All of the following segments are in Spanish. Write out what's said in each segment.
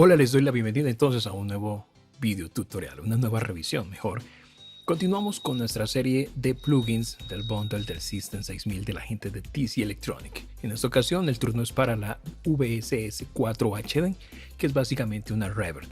Hola, les doy la bienvenida entonces a un nuevo video tutorial, una nueva revisión mejor. Continuamos con nuestra serie de plugins del bundle del System 6000 de la gente de TC Electronic. En esta ocasión el turno es para la VSS 4 HD, que es básicamente una reverb.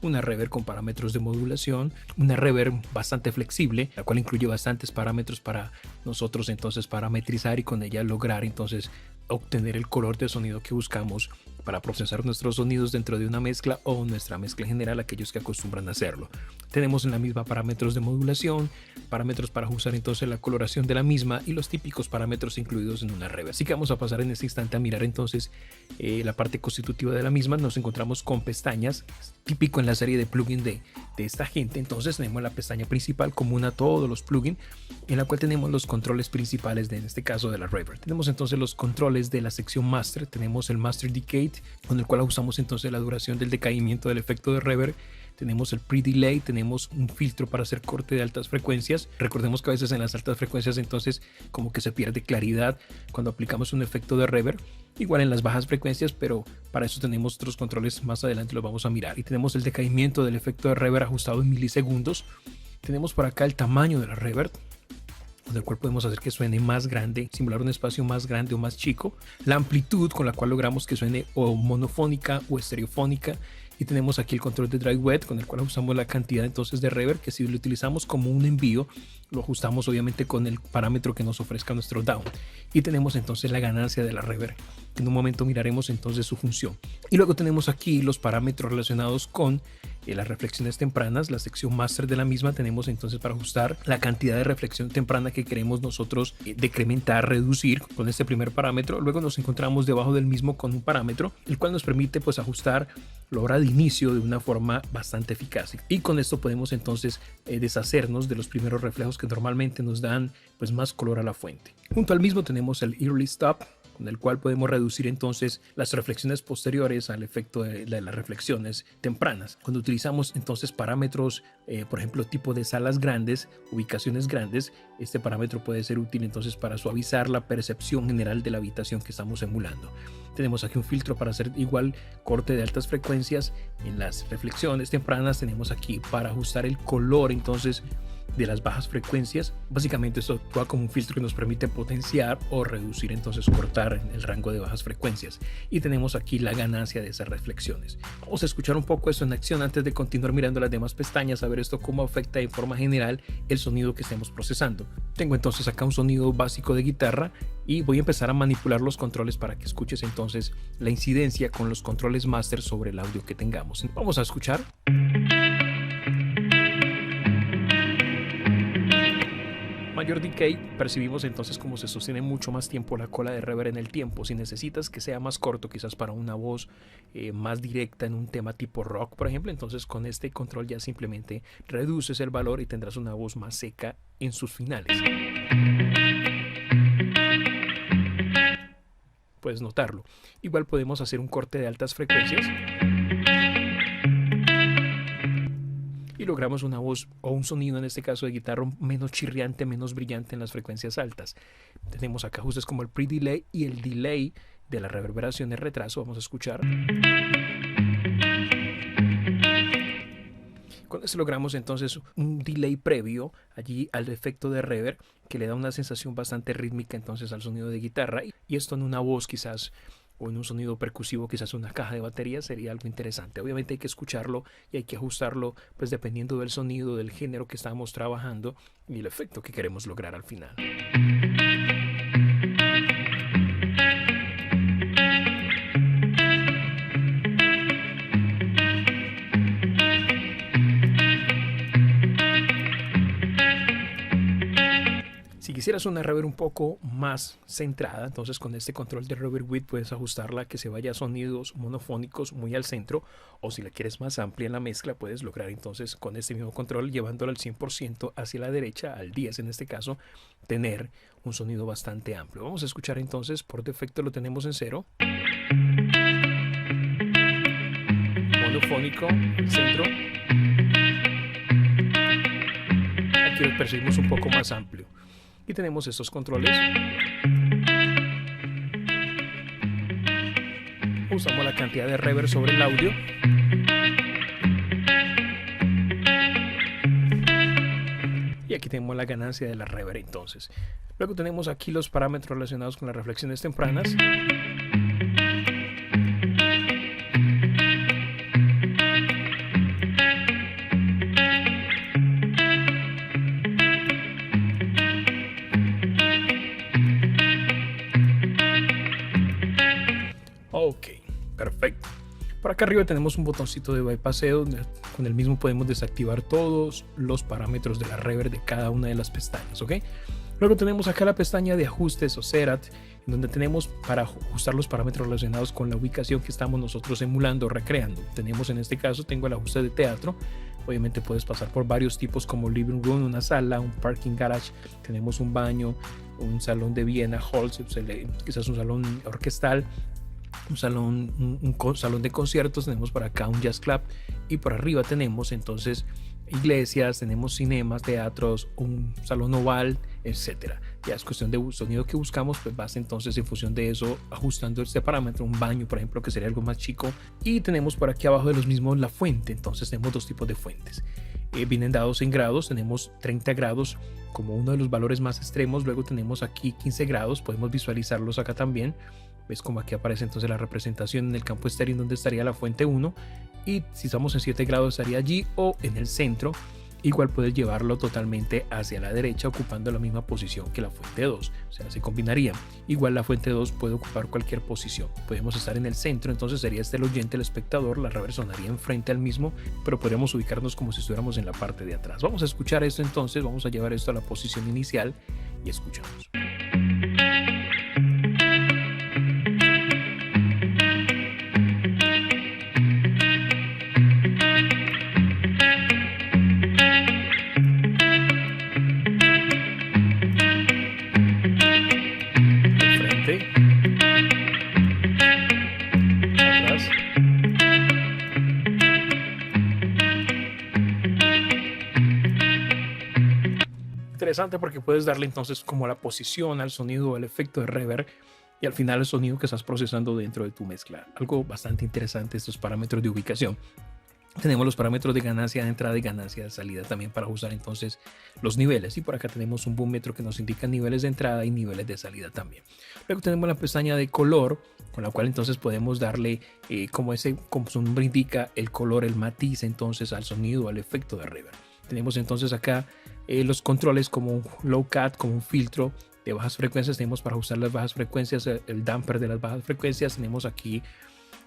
Una reverb con parámetros de modulación, una reverb bastante flexible, la cual incluye bastantes parámetros para nosotros entonces parametrizar y con ella lograr entonces obtener el color de sonido que buscamos para procesar nuestros sonidos dentro de una mezcla o nuestra mezcla en general, aquellos que acostumbran a hacerlo. Tenemos en la misma parámetros de modulación, parámetros para ajustar entonces la coloración de la misma y los típicos parámetros incluidos en una reverb. Así que vamos a pasar en este instante a mirar entonces la parte constitutiva de la misma. Nos encontramos con pestañas, típico en la serie de plugins de esta gente. Entonces tenemos la pestaña principal común a todos los plugins, en la cual tenemos los controles principales en este caso de la reverb. Tenemos entonces los controles de la sección master. Tenemos el master decay, con el cual ajustamos entonces la duración del decaimiento del efecto de reverb. Tenemos el pre-delay, tenemos un filtro para hacer corte de altas frecuencias. Recordemos que a veces en las altas frecuencias entonces como que se pierde claridad cuando aplicamos un efecto de reverb. Igual en las bajas frecuencias, pero para eso tenemos otros controles, más adelante los vamos a mirar. Y tenemos el decaimiento del efecto de reverb ajustado en milisegundos. Tenemos por acá el tamaño de la reverb, con el cual podemos hacer que suene más grande, simular un espacio más grande o más chico. La amplitud con la cual logramos que suene o monofónica o estereofónica. Y tenemos aquí el control de dry wet, con el cual ajustamos la cantidad entonces de reverb, que si lo utilizamos como un envío, lo ajustamos obviamente con el parámetro que nos ofrezca nuestro down. Y tenemos entonces la ganancia de la reverb. En un momento miraremos entonces su función. Y luego tenemos aquí los parámetros relacionados con las reflexiones tempranas. La sección master de la misma tenemos entonces para ajustar la cantidad de reflexión temprana que queremos nosotros decrementar, reducir con este primer parámetro. Luego nos encontramos debajo del mismo con un parámetro, el cual nos permite pues ajustar la hora de inicio de una forma bastante eficaz. Y con esto podemos entonces deshacernos de los primeros reflejos que normalmente nos dan pues más color a la fuente. Junto al mismo tenemos el early stop, con el cual podemos reducir entonces las reflexiones posteriores al efecto de las reflexiones tempranas. Cuando utilizamos entonces parámetros, por ejemplo, tipo de salas grandes, ubicaciones grandes, este parámetro puede ser útil entonces para suavizar la percepción general de la habitación que estamos emulando. Tenemos aquí un filtro para hacer igual corte de altas frecuencias en las reflexiones tempranas. Tenemos aquí para ajustar el color entonces de las bajas frecuencias. Básicamente esto actúa como un filtro que nos permite potenciar o reducir, entonces cortar el rango de bajas frecuencias. Y tenemos aquí la ganancia de esas reflexiones. Vamos a escuchar un poco esto en acción antes de continuar mirando las demás pestañas, a ver esto cómo afecta en forma general el sonido que estemos procesando. Tengo entonces acá un sonido básico de guitarra y voy a empezar a manipular los controles para que escuches entonces la incidencia con los controles master sobre el audio que tengamos. Vamos a escuchar. Mayor decay, percibimos entonces como se sostiene mucho más tiempo la cola de reverb en el tiempo. Si necesitas que sea más corto, quizás para una voz más directa en un tema tipo rock, por ejemplo, entonces con este control ya simplemente reduces el valor y tendrás una voz más seca en sus finales. Puedes notarlo. Igual podemos hacer un corte de altas frecuencias y logramos una voz o un sonido, en este caso de guitarra, menos chirriante, menos brillante en las frecuencias altas. Tenemos acá ajustes como el pre-delay y el delay de la reverberación de retraso. Vamos a escuchar. Con esto logramos entonces un delay previo allí al efecto de reverb, que le da una sensación bastante rítmica entonces al sonido de guitarra, y esto en una voz quizás o en un sonido percusivo, quizás una caja de batería, sería algo interesante. Obviamente hay que escucharlo y hay que ajustarlo pues dependiendo del sonido, del género que estamos trabajando y el efecto que queremos lograr al final. Si quisieras una reverb un poco más centrada, entonces con este control de reverb width puedes ajustarla a que se vaya a sonidos monofónicos muy al centro, o si la quieres más amplia en la mezcla puedes lograr entonces con este mismo control, llevándola al 100% hacia la derecha, al 10 en este caso, tener un sonido bastante amplio. Vamos a escuchar entonces, por defecto lo tenemos en 0. Monofónico, centro. Aquí lo percibimos un poco más amplio. Y tenemos estos controles. Usamos la cantidad de reverb sobre el audio. Y aquí tenemos la ganancia de la reverb entonces. Luego tenemos aquí los parámetros relacionados con las reflexiones tempranas. Ok, perfecto. Por acá arriba tenemos un botoncito de bypasseo donde con el mismo podemos desactivar todos los parámetros de la reverb de cada una de las pestañas, ¿ok? Luego tenemos acá la pestaña de ajustes o setup, en donde tenemos para ajustar los parámetros relacionados con la ubicación que estamos nosotros emulando o recreando. Tenemos en este caso, tengo el ajuste de teatro. Obviamente puedes pasar por varios tipos como living room, una sala, un parking garage, tenemos un baño, un salón de Viena, hall, quizás un salón orquestal, un salón de conciertos, tenemos por acá un jazz club y por arriba tenemos entonces iglesias, tenemos cinemas, teatros, un salón oval, etcétera. Ya es cuestión de sonido que buscamos, pues vas entonces en función de eso ajustando este parámetro, un baño por ejemplo que sería algo más chico. Y tenemos por aquí abajo de los mismos la fuente, entonces tenemos dos tipos de fuentes. Vienen dados en grados, tenemos 30 grados como uno de los valores más extremos, luego tenemos aquí 15 grados, podemos visualizarlos acá también. Ves como aquí aparece entonces la representación en el campo estéreo en donde estaría la fuente 1, y si estamos en 7 grados estaría allí o en el centro. Igual puedes llevarlo totalmente hacia la derecha ocupando la misma posición que la fuente 2, o sea, se combinarían. Igual la fuente 2 puede ocupar cualquier posición, podemos estar en el centro, entonces sería el oyente, el espectador, la reverb sonaría enfrente al mismo, pero podríamos ubicarnos como si estuviéramos en la parte de atrás. Vamos a escuchar esto entonces, vamos a llevar esto a la posición inicial y escuchamos. Interesante porque puedes darle entonces como la posición al sonido o el efecto de reverb y al final el sonido que estás procesando dentro de tu mezcla. Algo bastante interesante estos parámetros de ubicación. Tenemos los parámetros de ganancia de entrada y ganancia de salida también para ajustar entonces los niveles, y por acá tenemos un boom metro que nos indica niveles de entrada y niveles de salida también. Luego tenemos la pestaña de color, con la cual entonces podemos darle como su nombre indica, el color, el matiz entonces al sonido, al efecto de reverb. Tenemos entonces acá los controles como un low cut, como un filtro de bajas frecuencias. Tenemos para ajustar las bajas frecuencias, el damper de las bajas frecuencias. Tenemos aquí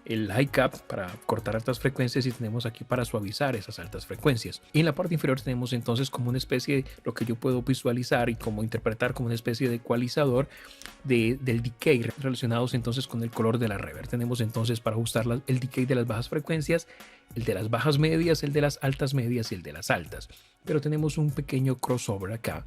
el high cap para cortar altas frecuencias y tenemos aquí para suavizar esas altas frecuencias. Y en la parte inferior tenemos entonces como una especie de lo que yo puedo visualizar y como interpretar como una especie de ecualizador del decay relacionados entonces con el color de la reverb. Tenemos entonces para ajustar el decay de las bajas frecuencias, el de las bajas medias, el de las altas medias y el de las altas. Pero tenemos un pequeño crossover acá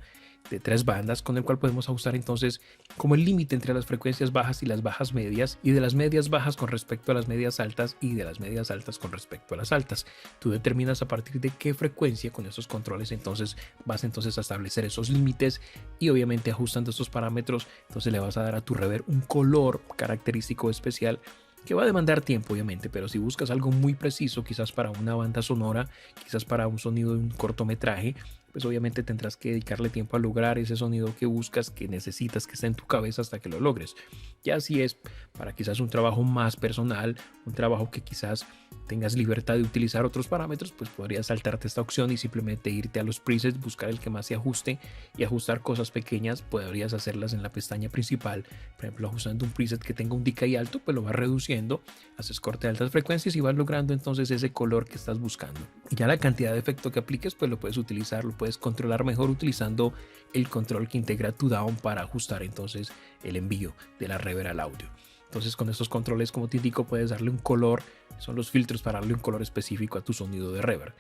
de 3 bandas con el cual podemos ajustar entonces como el límite entre las frecuencias bajas y las bajas medias, y de las medias bajas con respecto a las medias altas y de las medias altas con respecto a las altas. Tú determinas a partir de qué frecuencia con esos controles entonces vas entonces a establecer esos límites, y obviamente ajustando estos parámetros entonces le vas a dar a tu reverb un color característico especial que va a demandar tiempo obviamente, pero si buscas algo muy preciso, quizás para una banda sonora, quizás para un sonido de un cortometraje, pues obviamente tendrás que dedicarle tiempo a lograr ese sonido que buscas, que necesitas, que esté en tu cabeza hasta que lo logres. Ya si es para quizás un trabajo más personal, un trabajo que quizás tengas libertad de utilizar otros parámetros, pues podrías saltarte esta opción y simplemente irte a los presets, buscar el que más se ajuste y ajustar cosas pequeñas. Podrías hacerlas en la pestaña principal, por ejemplo ajustando un preset que tenga un decay alto, pues lo vas reduciendo, haces corte de altas frecuencias y vas logrando entonces ese color que estás buscando. Y ya la cantidad de efecto que apliques pues lo puedes utilizar, lo puedes controlar mejor utilizando el control que integra tu DAW para ajustar entonces el envío de la reverb al audio. Entonces con estos controles, como te indico, puedes darle un color, son los filtros para darle un color específico a tu sonido de reverb.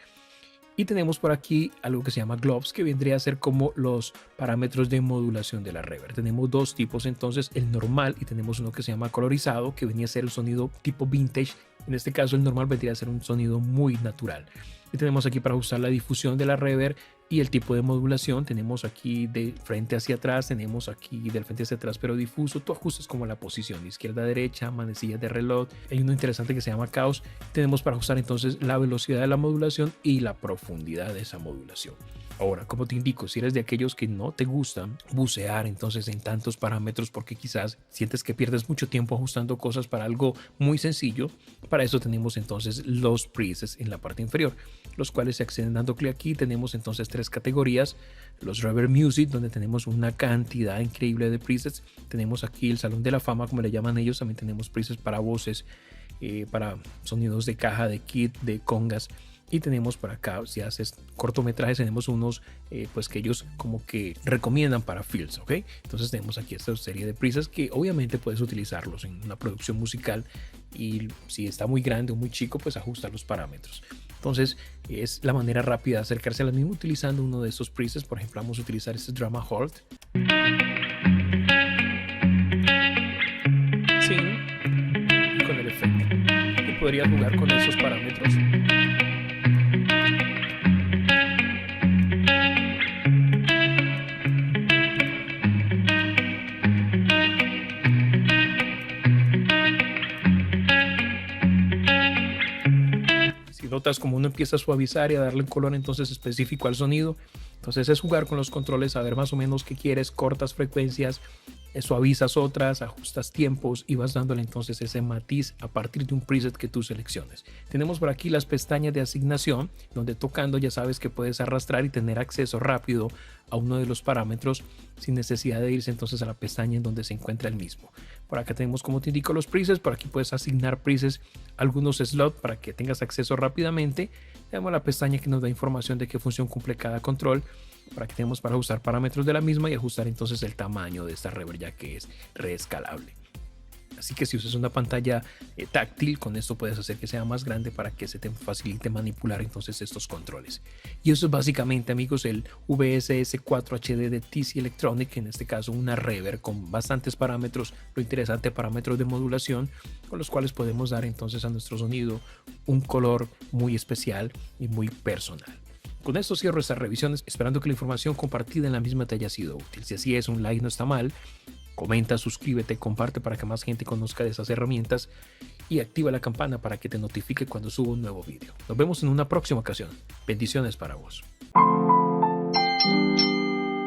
Y tenemos por aquí algo que se llama globes, que vendría a ser como los parámetros de modulación de la reverb. Tenemos dos tipos entonces, el normal y tenemos uno que se llama colorizado, que venía a ser el sonido tipo vintage. En este caso el normal vendría a ser un sonido muy natural. Y tenemos aquí para ajustar la difusión de la reverb y el tipo de modulación. Tenemos aquí de frente hacia atrás, tenemos aquí del frente hacia atrás pero difuso. Tú ajustas como la posición de izquierda a derecha, manecillas de reloj. Hay uno interesante que se llama caos. Tenemos para ajustar entonces la velocidad de la modulación y la profundidad de esa modulación. Ahora, como te indico, si eres de aquellos que no te gustan bucear entonces en tantos parámetros porque quizás sientes que pierdes mucho tiempo ajustando cosas para algo muy sencillo, para eso tenemos entonces los presets en la parte inferior, los cuales se acceden dando clic aquí. Tenemos entonces 3 categorías: los Reverb Music, donde tenemos una cantidad increíble de presets. Tenemos aquí el Salón de la Fama, como le llaman ellos. También tenemos presets para voces, para sonidos de caja, de kit, de congas. Y tenemos por acá, si haces cortometrajes, tenemos unos pues que ellos como que recomiendan para fields, ¿ok? Entonces tenemos aquí esta serie de presets que obviamente puedes utilizarlos en una producción musical, y si está muy grande o muy chico, pues ajusta los parámetros. Entonces es la manera rápida de acercarse a la misma utilizando uno de estos presets. Por ejemplo, vamos a utilizar este Drama Halt. Sí, con el efecto. Y podría jugar con esos parámetros. Notas como uno empieza a suavizar y a darle un color entonces específico al sonido. Entonces es jugar con los controles, saber más o menos qué quieres, cortas frecuencias, suavizas otras, ajustas tiempos y vas dándole entonces ese matiz a partir de un preset que tú selecciones. Tenemos por aquí las pestañas de asignación, donde tocando ya sabes que puedes arrastrar y tener acceso rápido a uno de los parámetros sin necesidad de irse entonces a la pestaña en donde se encuentra el mismo. Por acá tenemos, como te indico, los presets. Por aquí puedes asignar presets, algunos slots para que tengas acceso rápidamente. Tenemos la pestaña que nos da información de qué función cumple cada control, para que tenemos para ajustar parámetros de la misma y ajustar entonces el tamaño de esta reverb, ya que es reescalable. Así que si usas una pantalla táctil, con esto puedes hacer que sea más grande para que se te facilite manipular entonces estos controles. Y eso es básicamente, amigos, el VSS 4 HD de TC Electronic, en este caso una reverb con bastantes parámetros, lo interesante, parámetros de modulación, con los cuales podemos dar entonces a nuestro sonido un color muy especial y muy personal. Con esto cierro estas revisiones, esperando que la información compartida en la misma te haya sido útil. Si así es, un like no está mal. Comenta, suscríbete, comparte para que más gente conozca de esas herramientas y activa la campana para que te notifique cuando suba un nuevo vídeo. Nos vemos en una próxima ocasión. Bendiciones para vos.